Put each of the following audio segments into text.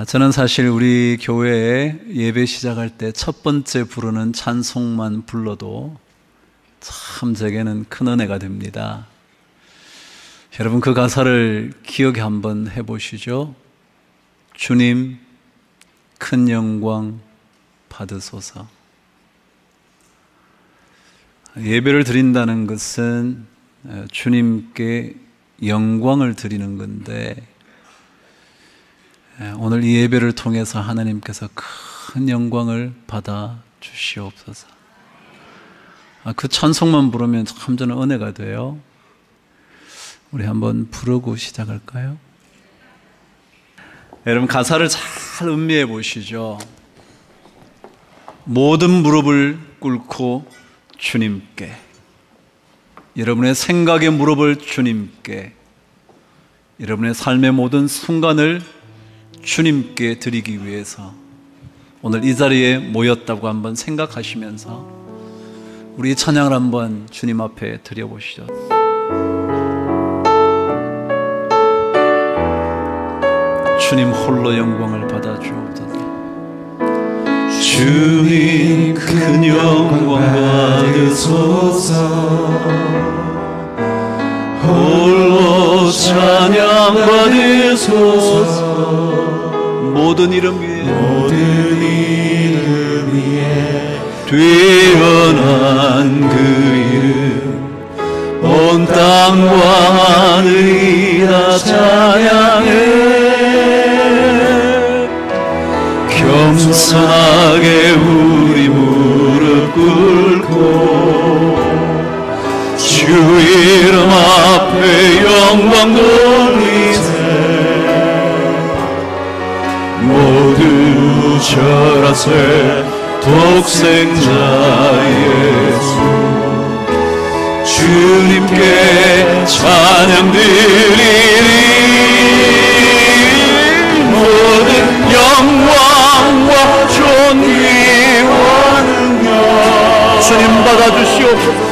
저는 사실 우리 교회에 예배 시작할 때 첫 번째 부르는 찬송만 불러도 참 제게는 큰 은혜가 됩니다. 여러분, 그 가사를 기억에 한번 해보시죠. 주님, 큰 영광 받으소서. 예배를 드린다는 것은 주님께 영광을 드리는 건데, 오늘 이 예배를 통해서 하나님께서 큰 영광을 받아 주시옵소서. 그 찬송만 부르면 참 저는 은혜가 돼요. 우리 한번 부르고 시작할까요? 여러분, 가사를 잘 음미해 보시죠. 모든 무릎을 꿇고 주님께, 여러분의 생각의 무릎을 주님께, 여러분의 삶의 모든 순간을 주님께 드리기 위해서 오늘 이 자리에 모였다고 한번 생각하시면서 우리 찬양을 한번 주님 앞에 드려보시죠. 주님 홀로 영광을 받아 주옵소서. 주님 큰 영광 받으소서. 홀로 찬양 받으소서. 모든 이름 위에 뛰어난 그 이름 온 땅과 하늘이 다 찬양해. 겸손하게 우리 무릎 꿇고 주 이름 앞에 영광 돌리세. 모두 절하세. 독생자 예수 주님께 찬양 드리리. 모든 영광과 존귀와 능력 주님 받아주시옵소서.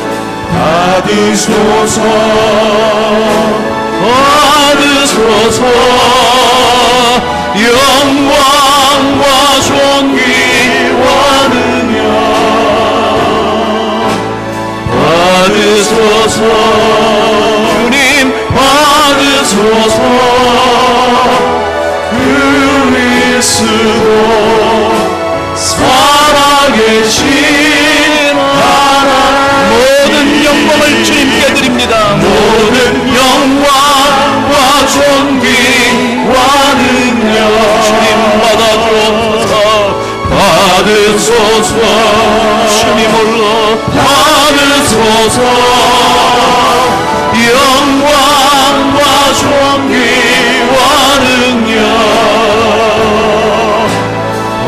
받으소서. 받으소서. 영광과 존귀와 능력 받으소서. 주님 받으소서. 그리스도 살아계신 하나님 모든 영광을 주님께 드립니다. 모든 영광과 존귀와 능력 주님 받아주옵소서. 받으소서. 주님 홀로 받으소서. 영광과 존귀와 능력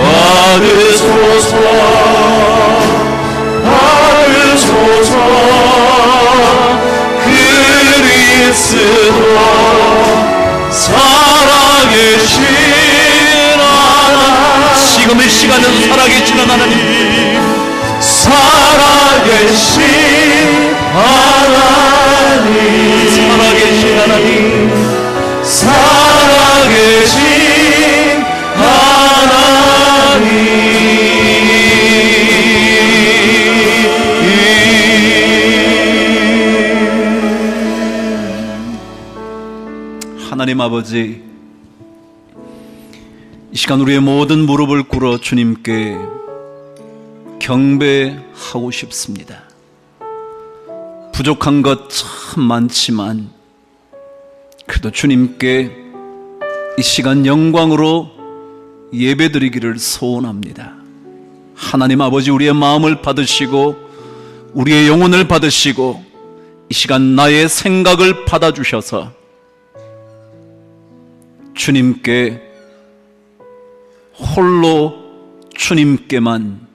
받으소서. 받으소서. 그리스도 살아계신 하나님 지금 이 시간은 살아계시는 하나님, 살아계신 하나님 살아계신 하나님, 살아계신 하나님. 하나님 아버지, 이 시간 우리의 모든 무릎을 꿇어 주님께 경배하고 싶습니다. 부족한 것 참 많지만 그래도 주님께 이 시간 영광으로 예배드리기를 소원합니다. 하나님 아버지, 우리의 마음을 받으시고 우리의 영혼을 받으시고 이 시간 나의 생각을 받아주셔서 주님께 홀로 주님께만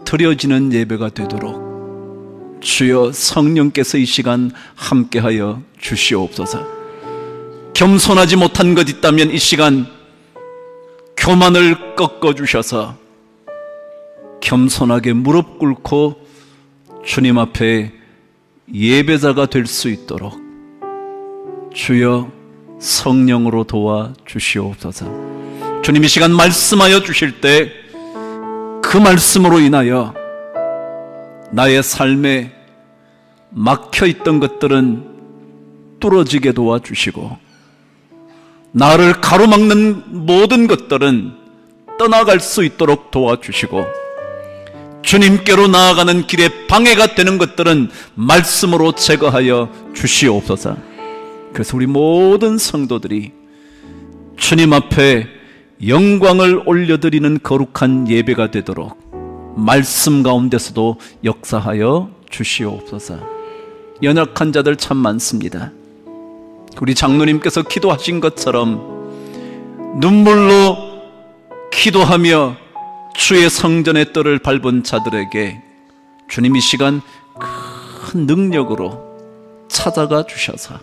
드려지는 예배가 되도록 주여 성령께서 이 시간 함께하여 주시옵소서. 겸손하지 못한 것 있다면 이 시간 교만을 꺾어주셔서 겸손하게 무릎 꿇고 주님 앞에 예배자가 될 수 있도록 주여 성령으로 도와 주시옵소서. 주님 이 시간 말씀하여 주실 때 그 말씀으로 인하여 나의 삶에 막혀있던 것들은 뚫어지게 도와주시고, 나를 가로막는 모든 것들은 떠나갈 수 있도록 도와주시고, 주님께로 나아가는 길에 방해가 되는 것들은 말씀으로 제거하여 주시옵소서. 그래서 우리 모든 성도들이 주님 앞에 영광을 올려드리는 거룩한 예배가 되도록 말씀 가운데서도 역사하여 주시옵소서. 연약한 자들 참 많습니다. 우리 장로님께서 기도하신 것처럼 눈물로 기도하며 주의 성전의 뜰을 밟은 자들에게 주님 이 시간 큰 능력으로 찾아가 주셔서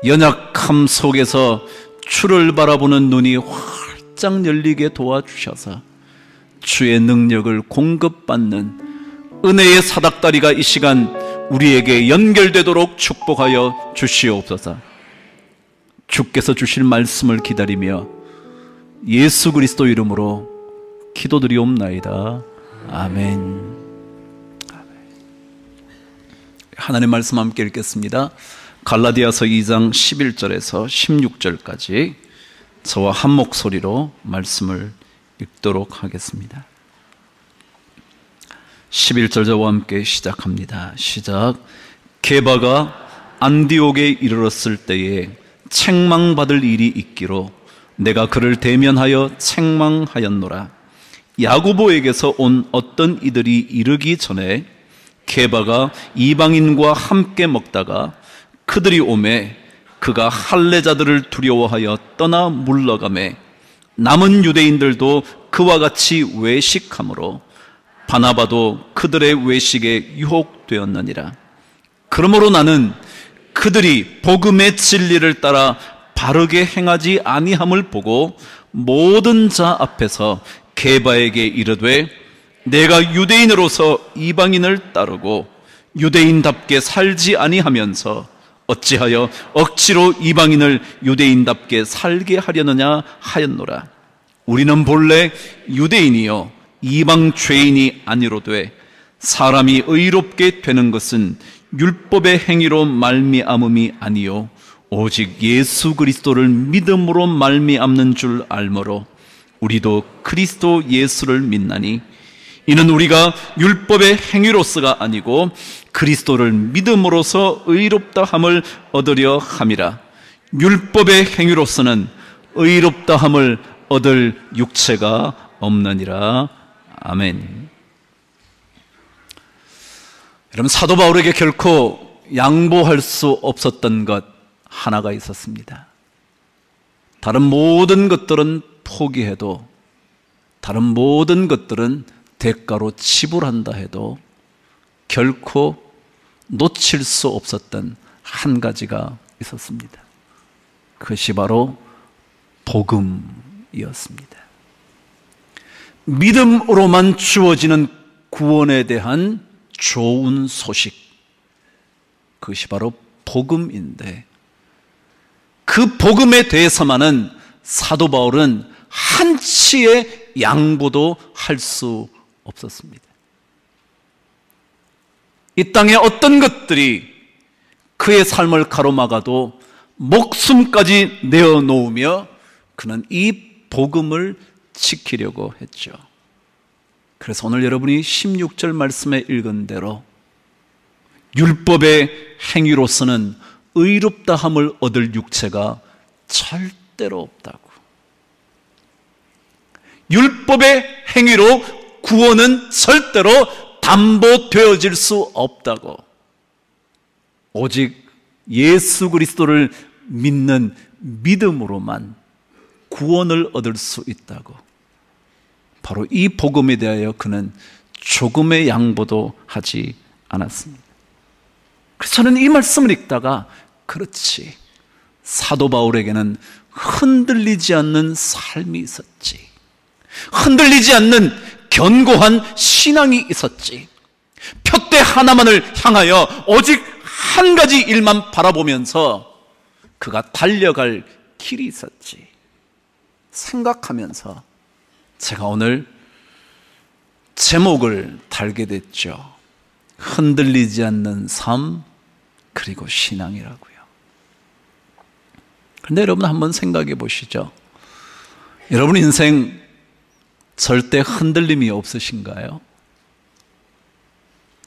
연약함 속에서 주를 바라보는 눈이 활짝 열리게 도와주셔서 주의 능력을 공급받는 은혜의 사닥다리가 이 시간 우리에게 연결되도록 축복하여 주시옵소서. 주께서 주실 말씀을 기다리며 예수 그리스도 이름으로 기도드리옵나이다. 아멘. 하나님의 말씀 함께 읽겠습니다. 갈라디아서 2장 11절에서 16절까지 저와 한 목소리로 말씀을 읽도록 하겠습니다. 11절 저와 함께 시작합니다. 시작. 게바가 안디옥에 이르렀을 때에 책망받을 일이 있기로 내가 그를 대면하여 책망하였노라. 야고보에게서 온 어떤 이들이 이르기 전에 게바가 이방인과 함께 먹다가 그들이 오매 그가 할례자들을 두려워하여 떠나 물러가매 남은 유대인들도 그와 같이 외식하므로 바나바도 그들의 외식에 유혹되었느니라. 그러므로 나는 그들이 복음의 진리를 따라 바르게 행하지 아니함을 보고 모든 자 앞에서 게바에게 이르되 내가 유대인으로서 이방인을 따르고 유대인답게 살지 아니하면서 어찌하여 억지로 이방인을 유대인답게 살게 하려느냐 하였노라. 우리는 본래 유대인이요 이방 죄인이 아니로되 사람이 의롭게 되는 것은 율법의 행위로 말미암음이 아니요 오직 예수 그리스도를 믿음으로 말미암는 줄 알므로 우리도 그리스도 예수를 믿나니 이는 우리가 율법의 행위로서가 아니고 그리스도를 믿음으로써 의롭다함을 얻으려 함이라. 율법의 행위로서는 의롭다함을 얻을 육체가 없느니라. 아멘. 여러분, 사도 바울에게 결코 양보할 수 없었던 것 하나가 있었습니다. 다른 모든 것들은 포기해도, 다른 모든 것들은 대가로 지불한다 해도 결코 놓칠 수 없었던 한 가지가 있었습니다. 그것이 바로 복음이었습니다. 믿음으로만 주어지는 구원에 대한 좋은 소식, 그것이 바로 복음인데, 그 복음에 대해서만은 사도 바울은 한치의 양보도 할 수 없었습니다. 이 땅에 어떤 것들이 그의 삶을 가로막아도 목숨까지 내어놓으며 그는 이 복음을 지키려고 했죠. 그래서 오늘 여러분이 16절 말씀에 읽은 대로 율법의 행위로서는 의롭다함을 얻을 육체가 절대로 없다고, 율법의 행위로 구원은 절대로 담보되어질 수 없다고, 오직 예수 그리스도를 믿는 믿음으로만 구원을 얻을 수 있다고, 바로 이 복음에 대하여 그는 조금의 양보도 하지 않았습니다. 그래서 저는 이 말씀을 읽다가, 그렇지, 사도 바울에게는 흔들리지 않는 삶이 있었지, 흔들리지 않는 견고한 신앙이 있었지, 표대 하나만을 향하여 오직 한 가지 일만 바라보면서 그가 달려갈 길이 있었지. 생각하면서 제가 오늘 제목을 달게 됐죠. 흔들리지 않는 삶 그리고 신앙이라고요. 그런데 여러분 한번 생각해 보시죠. 여러분 인생 절대 흔들림이 없으신가요?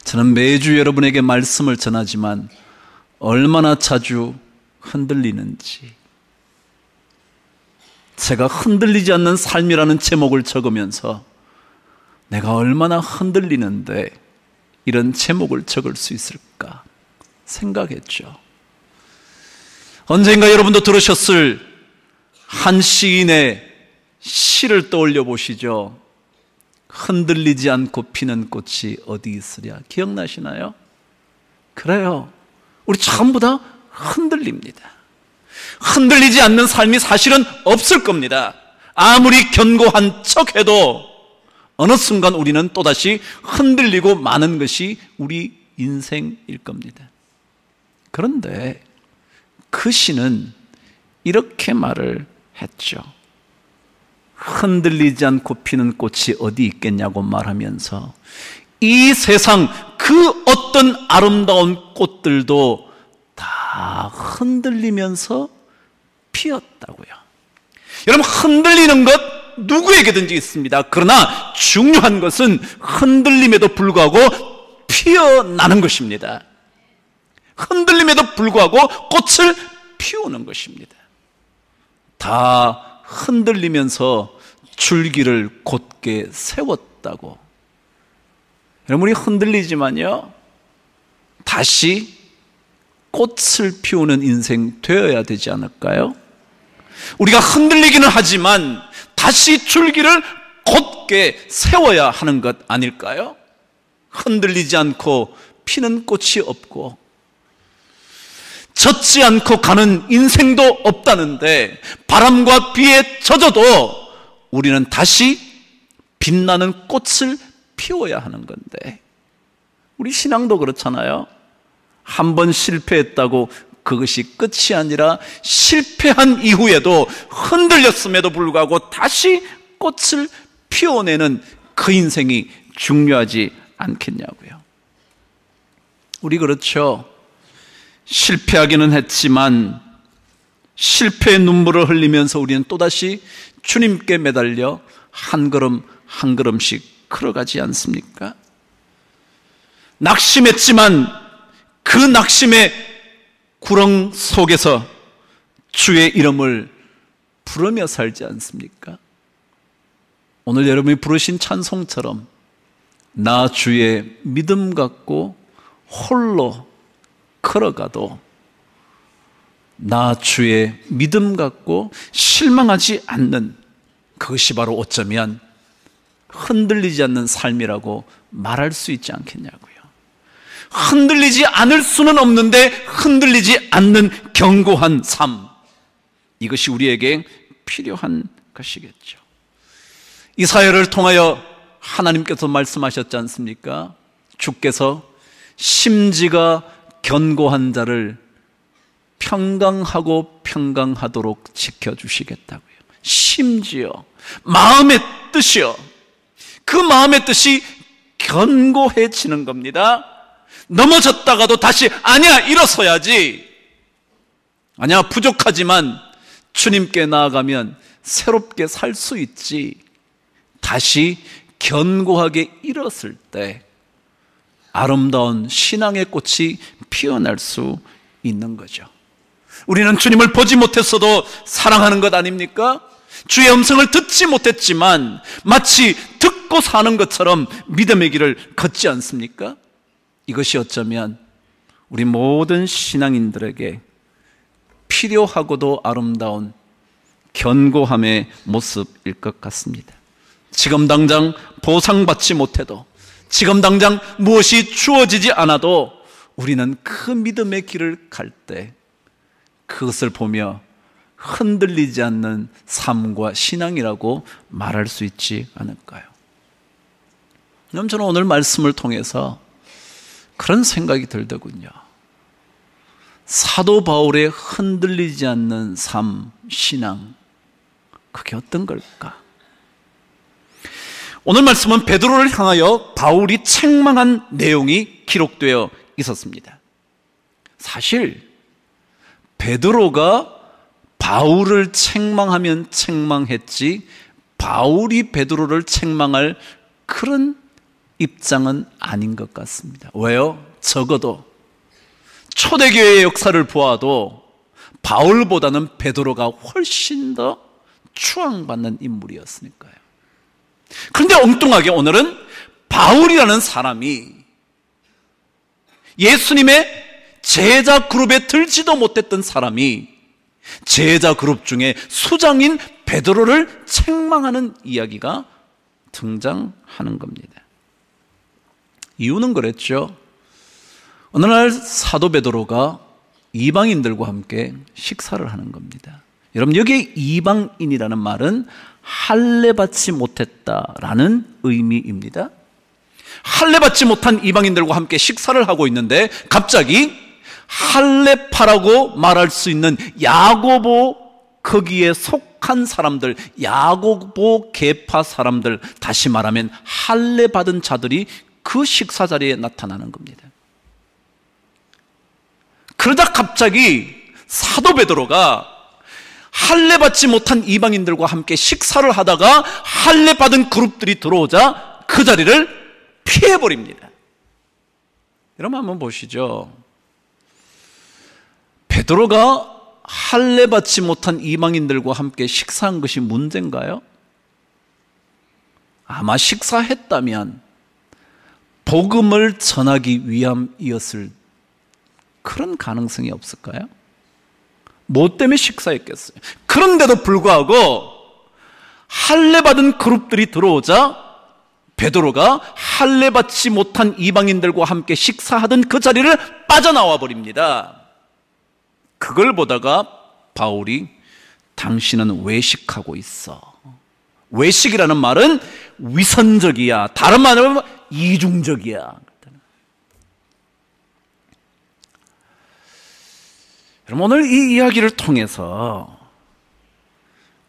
저는 매주 여러분에게 말씀을 전하지만 얼마나 자주 흔들리는지, 제가 흔들리지 않는 삶이라는 제목을 적으면서 내가 얼마나 흔들리는데 이런 제목을 적을 수 있을까 생각했죠. 언젠가 여러분도 들으셨을 한 시인의 시를 떠올려 보시죠. 흔들리지 않고 피는 꽃이 어디 있으랴. 기억나시나요? 그래요. 우리 전부 다 흔들립니다. 흔들리지 않는 삶이 사실은 없을 겁니다. 아무리 견고한 척해도 어느 순간 우리는 또다시 흔들리고 마는 것이 우리 인생일 겁니다. 그런데 그 시는 이렇게 말을 했죠. 흔들리지 않고 피는 꽃이 어디 있겠냐고 말하면서 이 세상 그 어떤 아름다운 꽃들도 다 흔들리면서 피었다고요. 여러분, 흔들리는 것 누구에게든지 있습니다. 그러나 중요한 것은 흔들림에도 불구하고 피어나는 것입니다. 흔들림에도 불구하고 꽃을 피우는 것입니다. 다 흔들리면서 줄기를 곧게 세웠다고. 여러분, 우리 흔들리지만요, 다시 꽃을 피우는 인생 되어야 되지 않을까요? 우리가 흔들리기는 하지만 다시 줄기를 곧게 세워야 하는 것 아닐까요? 흔들리지 않고 피는 꽃이 없고 젖지 않고 가는 인생도 없다는데, 바람과 비에 젖어도 우리는 다시 빛나는 꽃을 피워야 하는 건데, 우리 신앙도 그렇잖아요. 한 번 실패했다고 그것이 끝이 아니라 실패한 이후에도 흔들렸음에도 불구하고 다시 꽃을 피워내는 그 인생이 중요하지 않겠냐고요. 우리 그렇죠. 실패하기는 했지만 실패의 눈물을 흘리면서 우리는 또다시 주님께 매달려 한 걸음 한 걸음씩 걸어가지 않습니까? 낙심했지만 그 낙심의 구렁 속에서 주의 이름을 부르며 살지 않습니까? 오늘 여러분이 부르신 찬송처럼 나 주의 믿음 갖고 홀로 걸어가도 나 주의 믿음 갖고 실망하지 않는, 그것이 바로 어쩌면 흔들리지 않는 삶이라고 말할 수 있지 않겠냐고요. 흔들리지 않을 수는 없는데 흔들리지 않는 견고한 삶, 이것이 우리에게 필요한 것이겠죠. 이사야를 통하여 하나님께서 말씀하셨지 않습니까? 주께서 심지가 견고한 자를 평강하고 평강하도록 지켜주시겠다고요. 심지어 마음의 뜻이요, 그 마음의 뜻이 견고해지는 겁니다. 넘어졌다가도 다시 아니야, 일어서야지. 아니야, 부족하지만 주님께 나아가면 새롭게 살 수 있지. 다시 견고하게 일었을 때 아름다운 신앙의 꽃이 피어날 수 있는 거죠. 우리는 주님을 보지 못했어도 사랑하는 것 아닙니까? 주의 음성을 듣지 못했지만 마치 듣고 사는 것처럼 믿음의 길을 걷지 않습니까? 이것이 어쩌면 우리 모든 신앙인들에게 필요하고도 아름다운 견고함의 모습일 것 같습니다. 지금 당장 보상받지 못해도, 지금 당장 무엇이 주어지지 않아도 우리는 그 믿음의 길을 갈 때 그것을 보며 흔들리지 않는 삶과 신앙이라고 말할 수 있지 않을까요? 그럼 저는 오늘 말씀을 통해서 그런 생각이 들더군요. 사도 바울의 흔들리지 않는 삶, 신앙, 그게 어떤 걸까? 오늘 말씀은 베드로를 향하여 바울이 책망한 내용이 기록되어 있었습니다. 사실 베드로가 바울을 책망하면 책망했지 바울이 베드로를 책망할 그런 입장은 아닌 것 같습니다. 왜요? 적어도 초대교회의 역사를 보아도 바울보다는 베드로가 훨씬 더 추앙받는 인물이었으니까요. 그런데 엉뚱하게 오늘은 바울이라는 사람이 예수님의 제자 그룹에 들지도 못했던 사람이 제자 그룹 중에 수장인 베드로를 책망하는 이야기가 등장하는 겁니다. 이유는 그랬죠. 어느 날 사도 베드로가 이방인들과 함께 식사를 하는 겁니다. 여러분, 여기에 이방인이라는 말은 할례받지 못했다라는 의미입니다. 할례받지 못한 이방인들과 함께 식사를 하고 있는데 갑자기 할례파라고 말할 수 있는 야고보 거기에 속한 사람들, 야고보 계파 사람들, 다시 말하면 할례받은 자들이 그 식사 자리에 나타나는 겁니다. 그러다 갑자기 사도 베드로가 할례받지 못한 이방인들과 함께 식사를 하다가 할례받은 그룹들이 들어오자 그 자리를 피해버립니다. 여러분 한번 보시죠. 베드로가 할례받지 못한 이방인들과 함께 식사한 것이 문제인가요? 아마 식사했다면 복음을 전하기 위함이었을 그런 가능성이 없을까요? 뭐 때문에 식사했겠어요? 그런데도 불구하고 할례받은 그룹들이 들어오자 베드로가 할례받지 못한 이방인들과 함께 식사하던 그 자리를 빠져나와 버립니다. 그걸 보다가 바울이 당신은 외식하고 있어. 외식이라는 말은 위선적이야. 다른 말로 하면 이중적이야. 여러분, 오늘 이 이야기를 통해서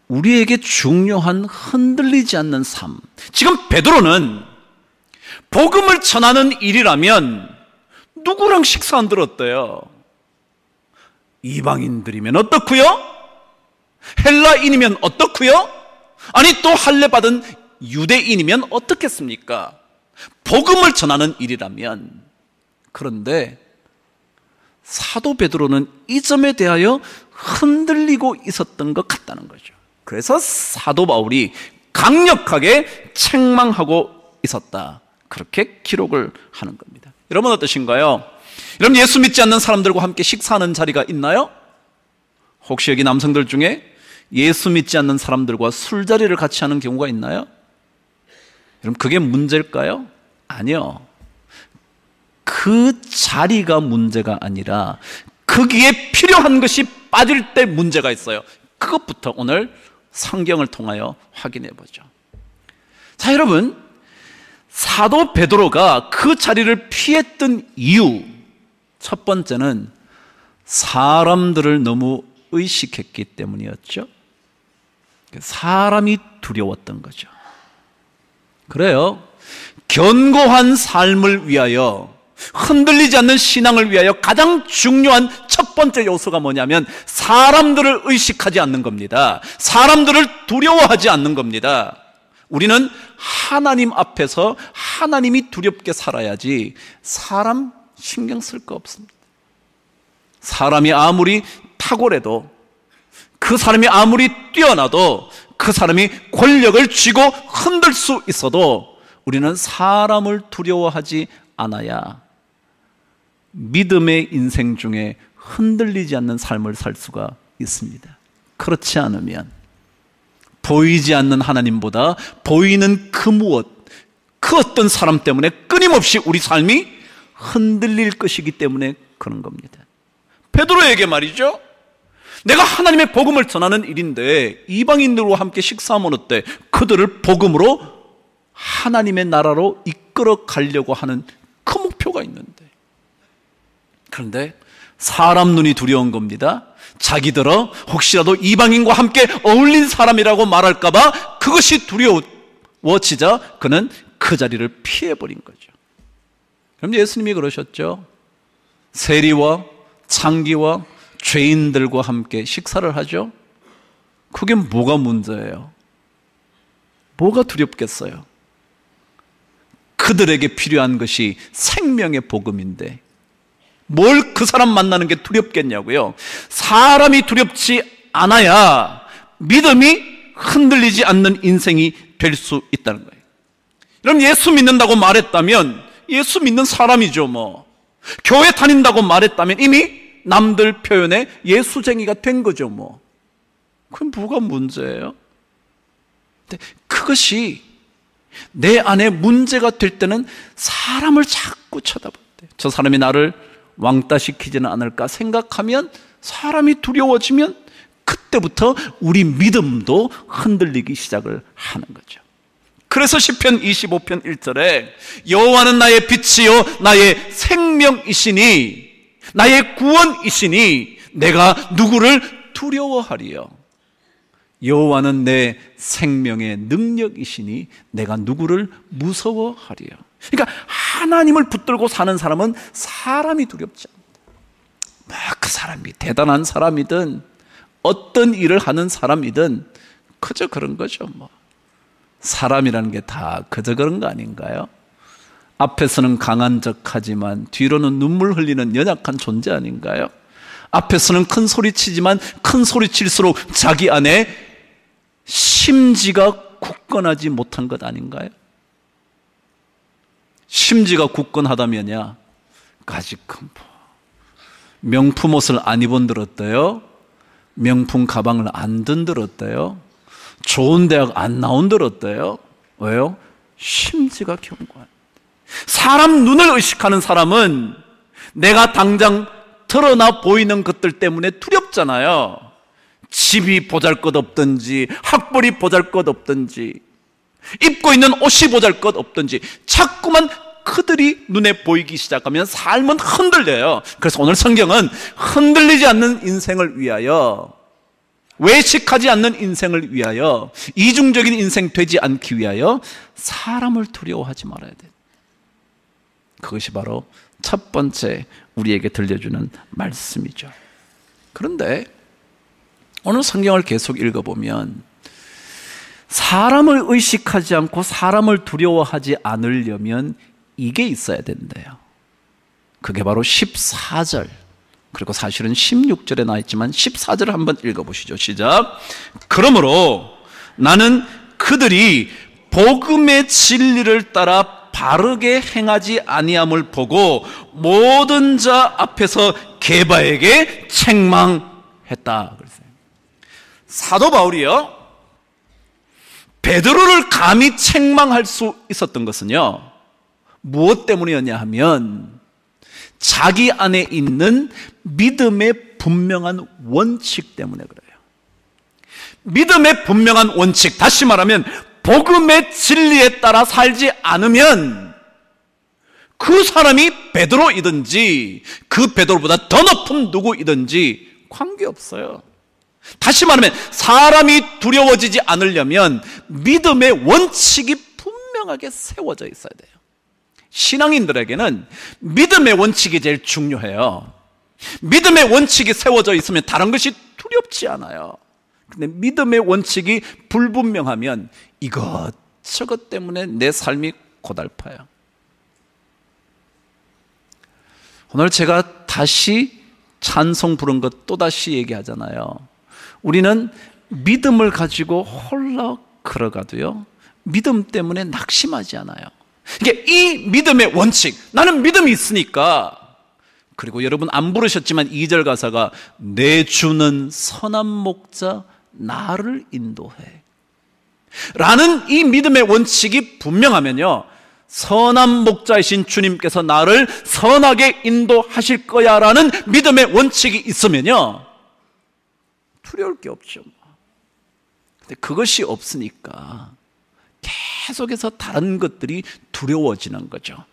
우리에게 중요한 흔들리지 않는 삶. 지금 베드로는 복음을 전하는 일이라면 누구랑 식사 안 들었대요? 이방인들이면 어떻고요? 헬라인이면 어떻고요? 아니 또 할례받은 유대인이면 어떻겠습니까? 복음을 전하는 일이라면. 그런데 사도 베드로는 이 점에 대하여 흔들리고 있었던 것 같다는 거죠. 그래서 사도 바울이 강력하게 책망하고 있었다, 그렇게 기록을 하는 겁니다. 여러분 어떠신가요? 여러분, 예수 믿지 않는 사람들과 함께 식사하는 자리가 있나요? 혹시 여기 남성들 중에 예수 믿지 않는 사람들과 술자리를 같이 하는 경우가 있나요? 여러분, 그게 문제일까요? 아니요. 그 자리가 문제가 아니라 거기에 필요한 것이 빠질 때 문제가 있어요. 그것부터 오늘 성경을 통하여 확인해 보죠. 자, 여러분, 사도 베드로가 그 자리를 피했던 이유, 첫 번째는 사람들을 너무 의식했기 때문이었죠. 사람이 두려웠던 거죠. 그래요. 견고한 삶을 위하여, 흔들리지 않는 신앙을 위하여 가장 중요한 첫 번째 요소가 뭐냐면 사람들을 의식하지 않는 겁니다. 사람들을 두려워하지 않는 겁니다. 우리는 하나님 앞에서 하나님이 두렵게 살아야지 사람 신경 쓸 거 없습니다. 사람이 아무리 탁월해도, 그 사람이 아무리 뛰어나도, 그 사람이 권력을 쥐고 흔들 수 있어도 우리는 사람을 두려워하지 않아야 믿음의 인생 중에 흔들리지 않는 삶을 살 수가 있습니다. 그렇지 않으면 보이지 않는 하나님보다 보이는 그 무엇, 그 어떤 사람 때문에 끊임없이 우리 삶이 흔들릴 것이기 때문에 그런 겁니다. 베드로에게 말이죠, 내가 하나님의 복음을 전하는 일인데 이방인들과 함께 식사하면 어때? 그들을 복음으로 하나님의 나라로 이끌어 가려고 하는 그 목표가 있는데, 그런데 사람 눈이 두려운 겁니다. 자기들어 혹시라도 이방인과 함께 어울린 사람이라고 말할까봐 그것이 두려워지자 그는 그 자리를 피해버린 거죠. 그럼 예수님이 그러셨죠. 세리와 창기와 죄인들과 함께 식사를 하죠. 그게 뭐가 문제예요? 뭐가 두렵겠어요? 그들에게 필요한 것이 생명의 복음인데 뭘 그 사람 만나는 게 두렵겠냐고요. 사람이 두렵지 않아야 믿음이 흔들리지 않는 인생이 될 수 있다는 거예요. 그럼 예수 믿는다고 말했다면 예수 믿는 사람이죠. 뭐 교회 다닌다고 말했다면 이미 남들 표현에 예수쟁이가 된 거죠. 뭐 그럼 뭐가 문제예요? 근데 그것이 내 안에 문제가 될 때는 사람을 자꾸 쳐다볼 때 저 사람이 나를 왕따시키지는 않을까 생각하면 사람이 두려워지면 그때부터 우리 믿음도 흔들리기 시작을 하는 거죠. 그래서 시편 25편 1절에 여호와는 나의 빛이요 나의 생명이시니 나의 구원이시니 내가 누구를 두려워하리요. 여호와는 내 생명의 능력이시니 내가 누구를 무서워하리요. 그러니까 하나님을 붙들고 사는 사람은 사람이 두렵지 않다. 그 사람이 대단한 사람이든 어떤 일을 하는 사람이든 그저 그런 거죠. 뭐 사람이라는 게 다 그저 그런 거 아닌가요? 앞에서는 강한 척하지만 뒤로는 눈물 흘리는 연약한 존재 아닌가요? 앞에서는 큰 소리치지만 큰 소리칠수록 자기 안에 심지가 굳건하지 못한 것 아닌가요? 심지가 굳건하다면야 아직 명품 옷을 안 입은 들었대요. 명품 가방을 안 든 들었대요. 좋은 대학 안 나온 들었대요. 왜요? 심지가 견고한. 사람 눈을 의식하는 사람은 내가 당장 드러나 보이는 것들 때문에 두렵잖아요. 집이 보잘것없든지 학벌이 보잘것없든지 입고 있는 옷이 보잘것없든지 자꾸만 그들이 눈에 보이기 시작하면 삶은 흔들려요. 그래서 오늘 성경은 흔들리지 않는 인생을 위하여, 외식하지 않는 인생을 위하여, 이중적인 인생 되지 않기 위하여 사람을 두려워하지 말아야 돼. 그것이 바로 첫 번째 우리에게 들려주는 말씀이죠. 그런데 오늘 성경을 계속 읽어보면 사람을 의식하지 않고 사람을 두려워하지 않으려면 이게 있어야 된대요. 그게 바로 14절, 그리고 사실은 16절에 나와 있지만 14절을 한번 읽어보시죠. 시작. 그러므로 나는 그들이 복음의 진리를 따라 바르게 행하지 아니함을 보고 모든 자 앞에서 게바에게 책망했다. 사도 바울이요, 베드로를 감히 책망할 수 있었던 것은요, 무엇 때문이었냐 하면 자기 안에 있는 믿음의 분명한 원칙 때문에 그래요. 믿음의 분명한 원칙, 다시 말하면 복음의 진리에 따라 살지 않으면 그 사람이 베드로이든지 그 베드로보다 더 높은 누구이든지 관계없어요. 다시 말하면 사람이 두려워지지 않으려면 믿음의 원칙이 분명하게 세워져 있어야 돼요. 신앙인들에게는 믿음의 원칙이 제일 중요해요. 믿음의 원칙이 세워져 있으면 다른 것이 두렵지 않아요. 근데 믿음의 원칙이 불분명하면 이것저것 때문에 내 삶이 고달파요. 오늘 제가 다시 찬송 부른 것 또다시 얘기하잖아요. 우리는 믿음을 가지고 홀라 걸어가도요, 믿음 때문에 낙심하지 않아요. 이게 이 믿음의 원칙, 나는 믿음이 있으니까. 그리고 여러분 안 부르셨지만 2절 가사가 내 주는 선한 목자 나를 인도해 라는 이 믿음의 원칙이 분명하면요, 선한 목자이신 주님께서 나를 선하게 인도하실 거야 라는 믿음의 원칙이 있으면요, 두려울 게 없죠. 근데 그것이 없으니까 계속해서 다른 것들이 두려워지는 거죠.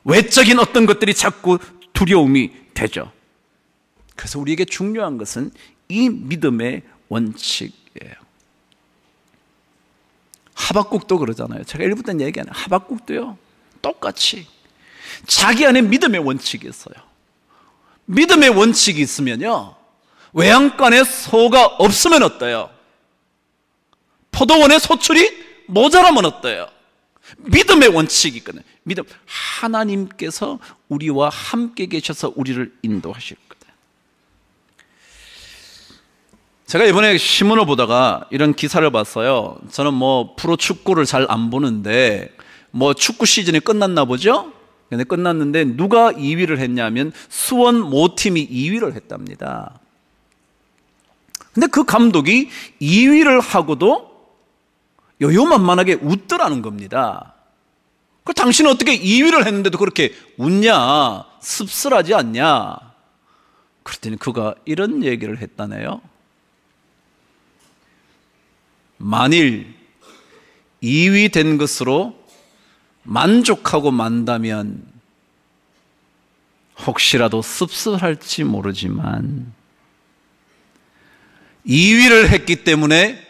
외적인 어떤 것들이 자꾸 두려움이 되죠. 그래서 우리에게 중요한 것은 이 믿음의 원칙이에요. 하박국도 그러잖아요. 제가 1부 때 얘기하는 하박국도요, 똑같이 자기 안에 믿음의 원칙이 있어요. 믿음의 원칙이 있으면요, 외양간에 소가 없으면 어때요? 포도원에 소출이 모자라면 어때요? 믿음의 원칙이 있거든요. 믿음, 하나님께서 우리와 함께 계셔서 우리를 인도하실 거다. 제가 이번에 신문을 보다가 이런 기사를 봤어요. 저는 프로축구를 잘 안 보는데 축구 시즌이 끝났나 보죠? 근데 끝났는데 누가 2위를 했냐면 수원 모팀이 2위를 했답니다. 근데 그 감독이 2위를 하고도 요요만만하게 웃더라는 겁니다. 당신은 어떻게 2위를 했는데도 그렇게 웃냐? 씁쓸하지 않냐? 그랬더니 그가 이런 얘기를 했다네요. 만일 2위 된 것으로 만족하고 만다면 혹시라도 씁쓸할지 모르지만 2위를 했기 때문에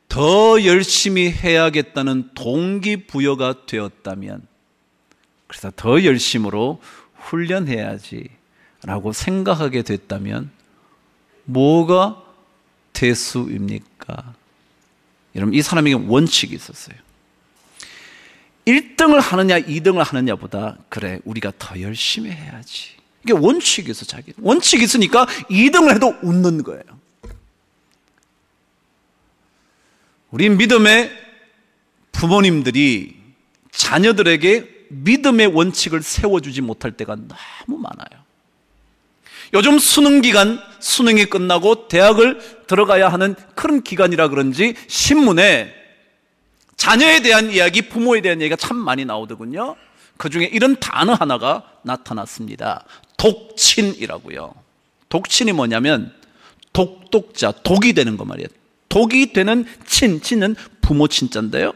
더 열심히 해야겠다는 동기부여가 되었다면, 그래서 더 열심으로 훈련해야지 라고 생각하게 됐다면 뭐가 대수입니까? 여러분, 이 사람에게 원칙이 있었어요. 1등을 하느냐 2등을 하느냐보다 그래, 우리가 더 열심히 해야지, 이게 원칙이 있어. 자기 원칙이 있으니까 2등을 해도 웃는 거예요. 우리 믿음의 부모님들이 자녀들에게 믿음의 원칙을 세워주지 못할 때가 너무 많아요. 요즘 수능 기간, 수능이 끝나고 대학을 들어가야 하는 그런 기간이라 그런지 신문에 자녀에 대한 이야기, 부모에 대한 얘기가 참 많이 나오더군요. 그 중에 이런 단어 하나가 나타났습니다. 독친이라고요. 독친이 뭐냐면 독독자, 독이 되는 거 말이에요. 독이 되는 친은 부모 친자인데요,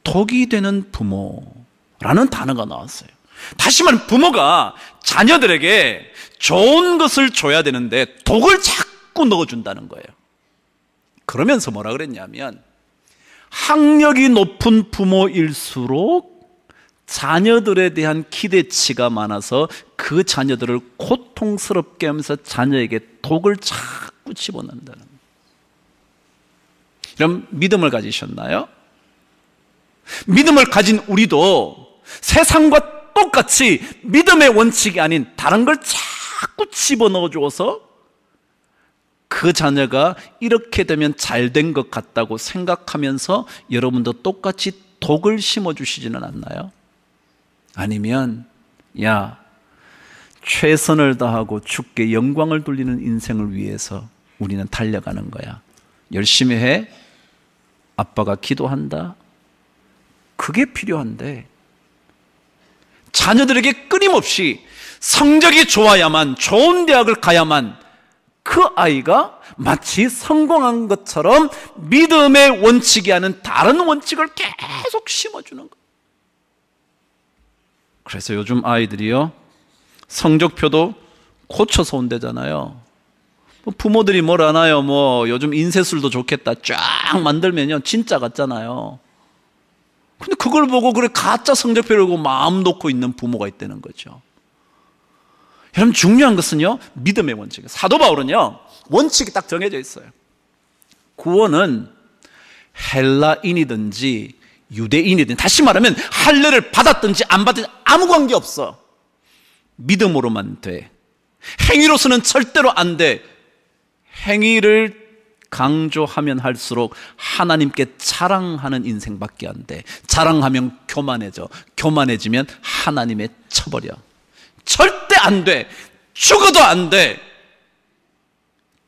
독이 되는 부모라는 단어가 나왔어요. 다시 말하면 부모가 자녀들에게 좋은 것을 줘야 되는데 독을 자꾸 넣어준다는 거예요. 그러면서 뭐라 그랬냐면, 학력이 높은 부모일수록 자녀들에 대한 기대치가 많아서 그 자녀들을 고통스럽게 하면서 자녀에게 독을 자꾸 집어넣는다는 거예요. 그럼 믿음을 가지셨나요? 믿음을 가진 우리도 세상과 똑같이 믿음의 원칙이 아닌 다른 걸 자꾸 집어넣어 줘서 그 자녀가 이렇게 되면 잘된 것 같다고 생각하면서 여러분도 똑같이 독을 심어주시지는 않나요? 아니면 야, 최선을 다하고 주께 영광을 돌리는 인생을 위해서 우리는 달려가는 거야, 열심히 해, 아빠가 기도한다, 그게 필요한데 자녀들에게 끊임없이 성적이 좋아야만, 좋은 대학을 가야만 그 아이가 마치 성공한 것처럼 믿음의 원칙이 아닌 다른 원칙을 계속 심어주는 거예요. 그래서 요즘 아이들이요, 성적표도 고쳐서 온대잖아요. 부모들이 뭘 하나요? 요즘 인쇄술도 좋겠다 쫙 만들면요 진짜 같잖아요. 근데 그걸 보고 그래 가짜 성적표를 보고 마음 놓고 있는 부모가 있다는 거죠. 여러분, 중요한 것은요, 믿음의 원칙이에요. 사도 바울은요, 원칙이 딱 정해져 있어요. 구원은 헬라인이든지 유대인이든지, 다시 말하면 할례를 받았든지 안 받든지 아무 관계 없어. 믿음으로만 돼. 행위로서는 절대로 안 돼. 행위를 강조하면 할수록 하나님께 자랑하는 인생밖에 안 돼. 자랑하면 교만해져. 교만해지면 하나님의 쳐버려. 절대 안 돼. 죽어도 안 돼.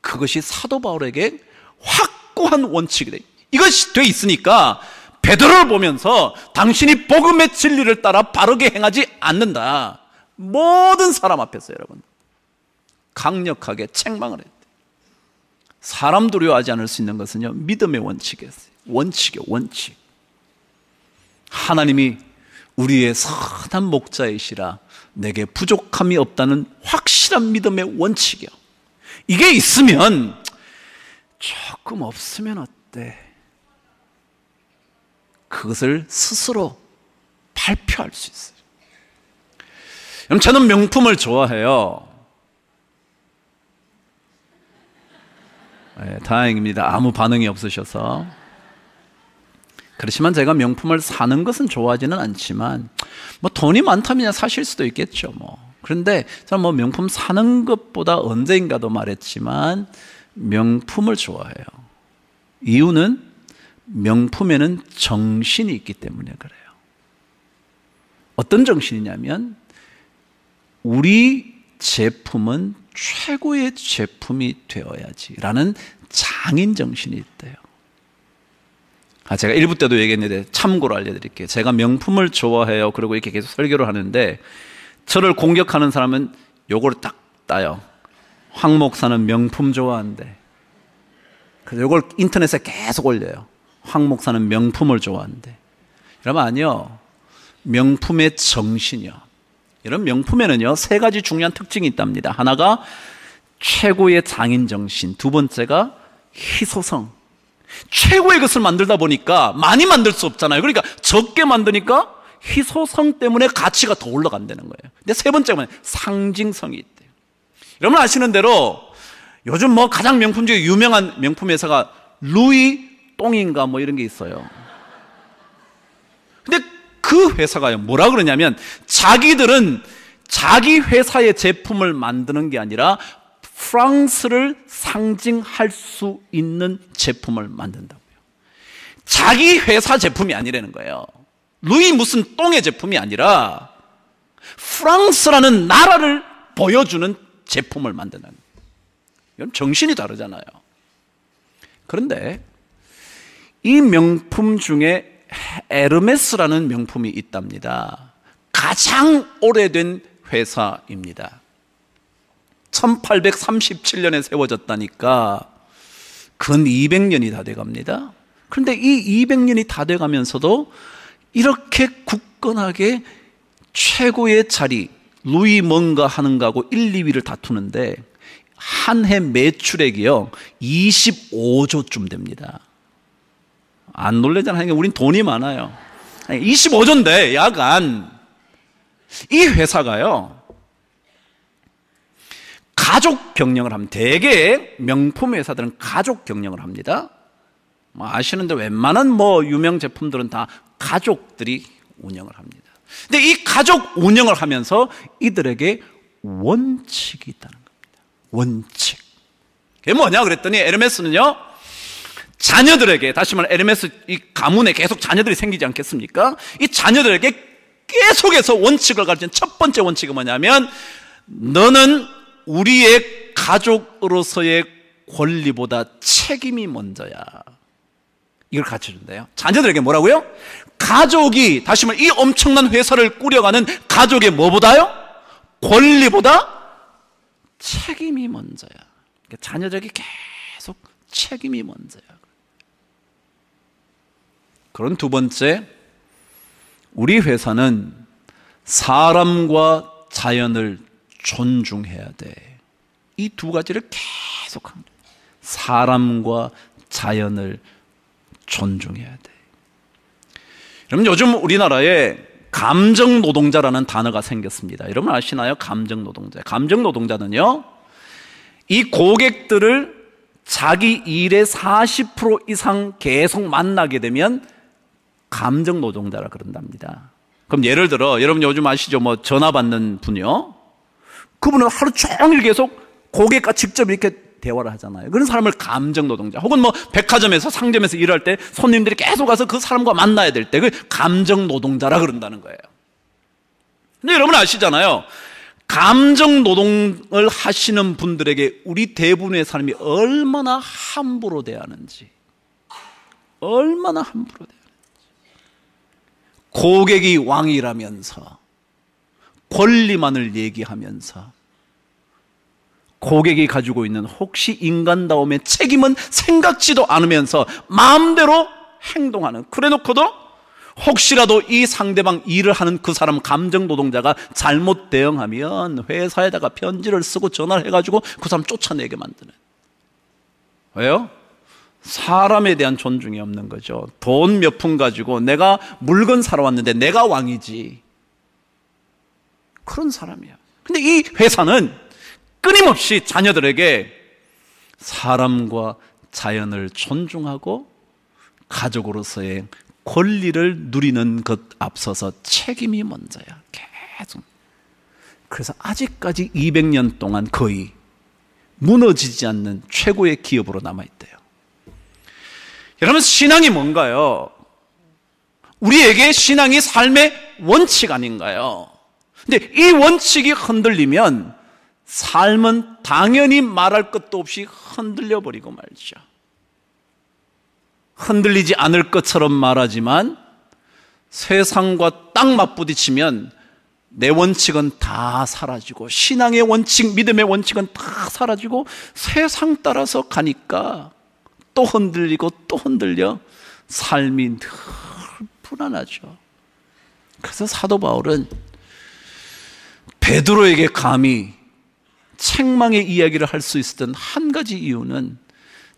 그것이 사도 바울에게 확고한 원칙이 돼. 이것이 돼 있으니까 베드로를 보면서 당신이 복음의 진리를 따라 바르게 행하지 않는다, 모든 사람 앞에서 여러분 강력하게 책망을 했대. 사람 두려워하지 않을 수 있는 것은요, 믿음의 원칙이에요. 원칙이요, 원칙. 하나님이 우리의 선한 목자이시라 내게 부족함이 없다는 확실한 확실한 믿음의 원칙이요. 이게 있으면 조금 없으면 어때? 그것을 스스로 발표할 수 있어요. 그럼 저는 명품을 좋아해요. 네, 다행입니다. 아무 반응이 없으셔서. 그렇지만 제가 명품을 사는 것은 좋아하지는 않지만 뭐 돈이 많다면 사실 수도 있겠죠. 그런데 저는 명품 사는 것보다 언젠가도 말했지만 명품을 좋아해요. 이유는 명품에는 정신이 있기 때문에 그래요. 어떤 정신이냐면 우리 제품은 최고의 제품이 되어야지라는 장인 정신이 있대요. 제가 1부 때도 얘기했는데 참고로 알려드릴게요. 제가 명품을 좋아해요. 그리고 이렇게 계속 설교를 하는데 저를 공격하는 사람은 요걸 딱 따요. 황 목사는 명품 좋아한대. 그래서 요걸 인터넷에 계속 올려요. 황 목사는 명품을 좋아한대. 여러분 아니요. 명품의 정신이요. 여러분 명품에는요 3가지 중요한 특징이 있답니다. 하나가 최고의 장인 정신, 두 번째가 희소성. 최고의 것을 만들다 보니까 많이 만들 수 없잖아요. 그러니까 적게 만드니까 희소성 때문에 가치가 더 올라간다는 거예요. 근데 세 번째는 상징성이 있대요. 여러분 아시는 대로 요즘 가장 명품 중에 유명한 명품 회사가 루이 똥인가 이런 게 있어요. 근데 그 회사가요 뭐라 그러냐면 자기들은 자기 회사의 제품을 만드는 게 아니라 프랑스를 상징할 수 있는 제품을 만든다고요. 자기 회사 제품이 아니라는 거예요. 루이 무슨 똥의 제품이 아니라 프랑스라는 나라를 보여주는 제품을 만든다는 거예요. 이건 정신이 다르잖아요. 그런데 이 명품 중에 에르메스라는 명품이 있답니다. 가장 오래된 회사입니다. 1837년에 세워졌다니까 근 200년이 다 돼갑니다. 그런데 이 200년이 다 돼가면서도 이렇게 굳건하게 최고의 자리 루이 뭔가 하는 거하고 1, 2위를 다투는데 한 해 매출액이요 25조쯤 됩니다. 안 놀래잖아요. 우린 돈이 많아요. 25조인데 야간 이 회사가요 가족 경영을 합니다. 대개 명품 회사들은 가족 경영을 합니다. 아시는데 웬만한 유명 제품들은 다 가족들이 운영을 합니다. 근데 이 가족 운영을 하면서 이들에게 원칙이 있다는 겁니다. 원칙. 그게 뭐냐 그랬더니 에르메스는요 자녀들에게, 다시 말해 에르메스 이 가문에 계속 자녀들이 생기지 않겠습니까? 이 자녀들에게 계속해서 원칙을 가르친 첫 번째 원칙이 뭐냐면 너는 우리의 가족으로서의 권리보다 책임이 먼저야. 이걸 가르쳐준대요. 자녀들에게 뭐라고요? 가족이, 다시 말해 이 엄청난 회사를 꾸려가는 가족의 뭐보다요? 권리보다 책임이 먼저야. 그러니까 자녀들에게 계속 책임이 먼저야. 그런 두 번째, 우리 회사는 사람과 자연을 존중해야 돼. 이 두 가지를 계속 합니다. 사람과 자연을 존중해야 돼. 여러분 요즘 우리나라에 감정노동자라는 단어가 생겼습니다. 여러분 아시나요? 감정노동자. 감정노동자는요 이 고객들을 자기 일의 40% 이상 계속 만나게 되면 감정노동자라 그런답니다. 그럼 예를 들어 여러분 요즘 아시죠? 전화 받는 분이요, 그분은 하루 종일 계속 고객과 직접 이렇게 대화를 하잖아요. 그런 사람을 감정노동자, 혹은 백화점에서 상점에서 일할 때 손님들이 계속 와서 그 사람과 만나야 될 때 그 감정노동자라 그런다는 거예요. 근데 여러분 아시잖아요. 감정노동을 하시는 분들에게 우리 대부분의 사람이 얼마나 함부로 대하는지, 얼마나 함부로 대하는지. 고객이 왕이라면서 권리만을 얘기하면서 고객이 가지고 있는 혹시 인간다움의 책임은 생각지도 않으면서 마음대로 행동하는, 그래 놓고도 혹시라도 이 상대방 일을 하는 그 사람 감정 노동자가 잘못 대응하면 회사에다가 편지를 쓰고 전화를 해가지고 그 사람 쫓아내게 만드는. 왜요? 사람에 대한 존중이 없는 거죠. 돈 몇 푼 가지고 내가 물건 사러 왔는데 내가 왕이지. 그런 사람이야. 근데 이 회사는 끊임없이 자녀들에게 사람과 자연을 존중하고 가족으로서의 권리를 누리는 것 앞서서 책임이 먼저야. 계속. 그래서 아직까지 200년 동안 거의 무너지지 않는 최고의 기업으로 남아있대요. 여러분, 신앙이 뭔가요? 우리에게 신앙이 삶의 원칙 아닌가요? 근데 이 원칙이 흔들리면 삶은 당연히 말할 것도 없이 흔들려 버리고 말죠. 흔들리지 않을 것처럼 말하지만 세상과 딱 맞부딪히면 내 원칙은 다 사라지고 신앙의 원칙, 믿음의 원칙은 다 사라지고 세상 따라서 가니까 또 흔들리고 또 흔들려 삶이 늘 불안하죠. 그래서 사도 바울은 베드로에게 감히 책망의 이야기를 할 수 있었던 한 가지 이유는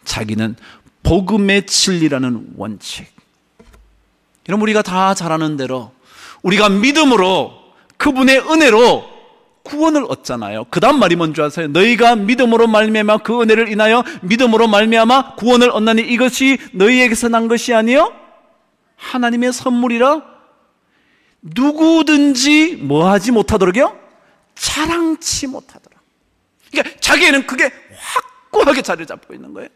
자기는 복음의 진리라는 원칙. 여러분, 우리가 다 잘 아는 대로 우리가 믿음으로 그분의 은혜로 구원을 얻잖아요. 그 다음 말이 뭔지 아세요? 너희가 믿음으로 말미암아 그 은혜를 인하여 믿음으로 말미암아 구원을 얻나니 이것이 너희에게서 난 것이 아니요 하나님의 선물이라 누구든지 뭐하지 못하도록요? 자랑치 못하도록. 그러니까 자기에는 그게 확고하게 자리를 잡고 있는 거예요.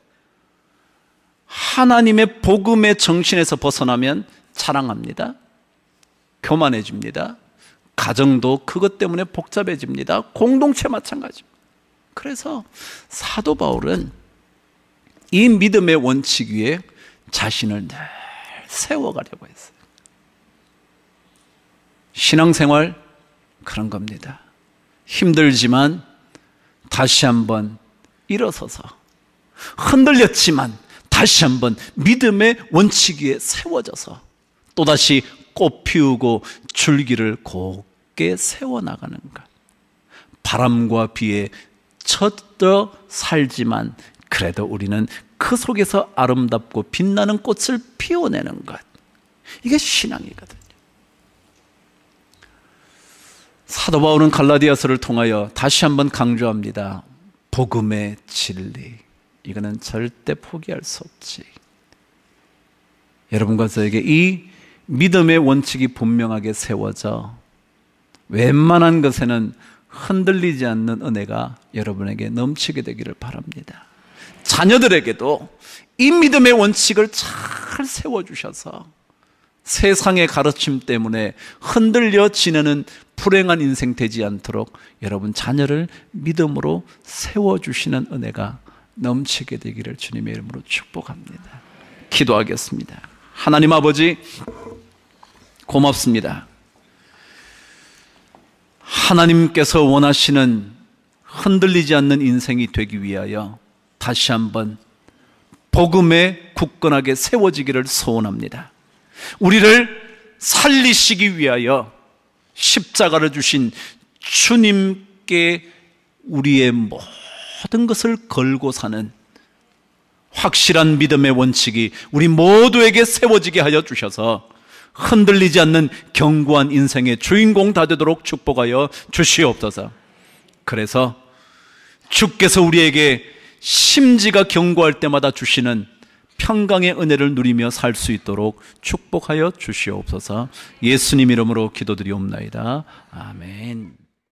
하나님의 복음의 정신에서 벗어나면 자랑합니다. 교만해집니다. 가정도 그것 때문에 복잡해집니다. 공동체 마찬가지입니다. 그래서 사도 바울은 이 믿음의 원칙 위에 자신을 늘 세워가려고 했어요. 신앙생활 그런 겁니다. 힘들지만 다시 한번 일어서서, 흔들렸지만 다시 한번 믿음의 원칙 위에 세워져서 또다시 꽃 피우고 줄기를 곱게 세워나가는 것. 바람과 비에 젖어 살지만 그래도 우리는 그 속에서 아름답고 빛나는 꽃을 피워내는 것. 이게 신앙이거든요. 사도 바울은 갈라디아서를 통하여 다시 한번 강조합니다. 복음의 진리. 이거는 절대 포기할 수 없지. 여러분과 저에게 이 믿음의 원칙이 분명하게 세워져 웬만한 것에는 흔들리지 않는 은혜가 여러분에게 넘치게 되기를 바랍니다. 자녀들에게도 이 믿음의 원칙을 잘 세워주셔서 세상의 가르침 때문에 흔들려 지내는 불행한 인생 되지 않도록 여러분 자녀를 믿음으로 세워주시는 은혜가 넘치게 되기를 주님의 이름으로 축복합니다. 기도하겠습니다. 하나님 아버지, 고맙습니다. 하나님께서 원하시는 흔들리지 않는 인생이 되기 위하여 다시 한번 복음에 굳건하게 세워지기를 소원합니다. 우리를 살리시기 위하여 십자가를 주신 주님께 우리의 모든 것을 걸고 사는 확실한 믿음의 원칙이 우리 모두에게 세워지게 하여 주셔서 흔들리지 않는 견고한 인생의 주인공 다 되도록 축복하여 주시옵소서. 그래서 주께서 우리에게 심지가 견고할 때마다 주시는 평강의 은혜를 누리며 살 수 있도록 축복하여 주시옵소서. 예수님 이름으로 기도드리옵나이다. 아멘.